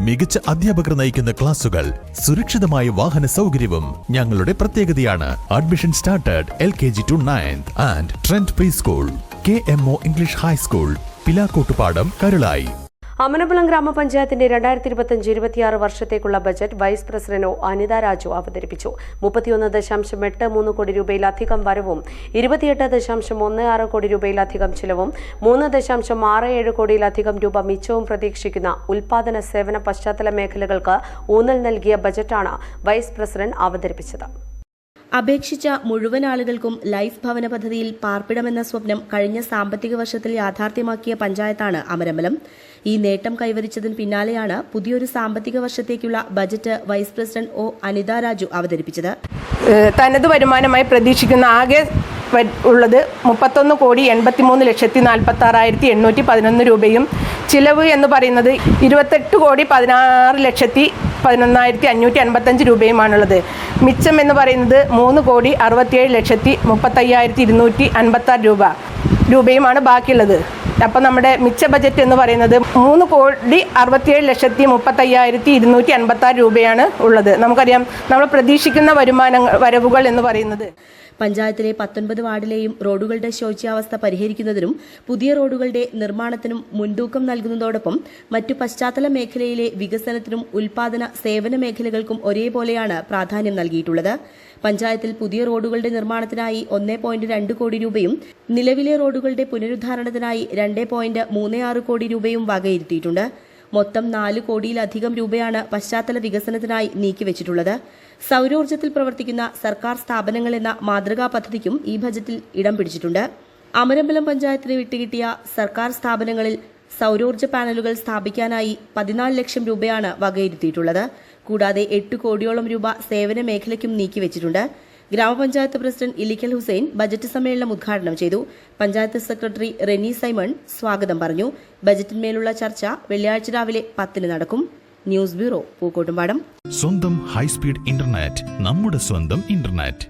മികച്ച അധ്യാപകർ നയിക്കുന്ന ക്ലാസുകൾ, സുരക്ഷിതമായ വാഹന സൗകര്യവും ഞങ്ങളുടെ പ്രത്യേകതയാണ്. Admission started LKG to 9th and trend pre school, KMO English high school, Pilakkottupadam, Karulai. Amanapuram ഗ്രാമപഞ്ചായത്തിന്റെ 2025-26 വർഷത്തേക്കുള്ള budget vice president Anitha Raju അവതരിപ്പിച്ചു. 31.83 കോടി രൂപയിലധികം വരവും 28.16 കോടി രൂപയിലധികം ചിലവും 3.67 കോടിയിലധികം രൂപ മിച്ചവും പ്രതീക്ഷിക്കുന്ന ഉൽപാദന സേവന പശ്ചാത്തല മേഖലകൾക്ക് ഊന്നൽ നൽകിയ ബജറ്റാണ് വൈസ് പ്രസിഡന്റ് അവതരിപ്പിച്ചത്. അപേക്ഷിച്ച മുഴുവൻ ആളുകൾക്കും ലൈഫ് ഭവന പദ്ധതിയിൽ പാർപ്പിടമെന്ന സ്വപ്നം കഴിഞ്ഞ സാമ്പത്തിക വർഷത്തിൽ യാഥാർത്ഥ്യമാക്കിയ പഞ്ചായത്താണ് അമരമ്പലം. ഈ നേട്ടം കൈവരിച്ചതിന് പിന്നാലെയാണ് പുതിയൊരു സാമ്പത്തിക വർഷത്തേക്കുള്ള budget vice president Anitha Raju അവതരിപ്പിച്ചത്. തനത് വരുമാനമായി പ്രതീക്ഷിക്കുന്ന ആകെ ഉള്ളത് 31,83,46,811 രൂപയും ചിലവ് എന്ന് പറയുന്നത് 28,16,11,555 രൂപയുമാണുള്ളത്. മിച്ചം എന്ന് പറയുന്നത് 3,67,35,256 രൂപയുമാണ് ബാക്കിയുള്ളത്. അപ്പോൾ നമ്മുടെ മിച്ച ബജറ്റ് എന്ന് പറയുന്നത് 3,67,35,256 രൂപയാണ് ഉള്ളത്. നമുക്കറിയാം നമ്മൾ പ്രതീക്ഷിക്കുന്ന വരവുകൾ എന്ന് പറയുന്നത്. പഞ്ചായത്തിലെ 19 വാർഡിലെയും റോഡുകളുടെ ശോച്യാവസ്ഥ പരിഹരിക്കുന്നതിനും പുതിയ റോഡുകളുടെ നിർമ്മാണത്തിനും മുൻതൂക്കം നൽകുന്നതോടൊപ്പം മറ്റു പശ്ചാത്തല മേഖലയിലെ വികസനത്തിനും ഉൽപാദന സേവന മേഖലകൾക്കും ഒരേപോലെയാണ് പ്രാധാന്യം നൽകിയിട്ടുള്ളത്. പഞ്ചായത്തിൽ പുതിയ റോഡുകളുടെ നിർമ്മാണത്തിനായി 1.2 കോടി രൂപയും നിലവിലെ റോഡുകളുടെ പുനരുദ്ധാരണത്തിനായി 2.36 കോടി രൂപയും വകയിരുത്തിയിട്ടുണ്ട്. മൊത്തം 4 കോടിയിലധികം രൂപയാണ് പശ്ചാത്തല വികസനത്തിനായി നീക്കിവച്ചിട്ടുള്ളത്. സൌരോർജ്ജത്തിൽ പ്രവർത്തിക്കുന്ന സർക്കാർ സ്ഥാപനങ്ങൾ എന്ന മാതൃകാ പദ്ധതിക്കും ഈ ബജറ്റിൽ ഇടം പിടിച്ചിട്ടുണ്ട്. അമരമ്പലം പഞ്ചായത്തിന് വിട്ടുകിട്ടിയ സർക്കാർ സ്ഥാപനങ്ങളിൽ സൌരോർജ്ജ പാനലുകൾ സ്ഥാപിക്കാനായി 14 ലക്ഷം രൂപയാണ് വകയിരുത്തിയിട്ടുള്ളത്. കൂടാതെ 8 കോടിയോളം രൂപ സേവന മേഖലയ്ക്കും നീക്കിവച്ചിട്ടുണ്ട്. ഗ്രാമപഞ്ചായത്ത് പ്രസിഡന്റ് ഇലിക്കൽ ഹുസൈൻ ബജറ്റ് സമ്മേളനം ഉദ്ഘാടനം ചെയ്തു. പഞ്ചായത്ത് സെക്രട്ടറി റെനി സൈമൺ സ്വാഗതം പറഞ്ഞു. ബജറ്റിന്മേലുള്ള ചർച്ച വെള്ളിയാഴ്ച രാവിലെ 10 നടക്കും. News bureau, Pookkottumpadam. സ്വന്തം ഹൈസ്പീഡ് ഇന്റർനെറ്റ്, നമ്മുടെ സ്വന്തം ഇന്റർനെറ്റ്.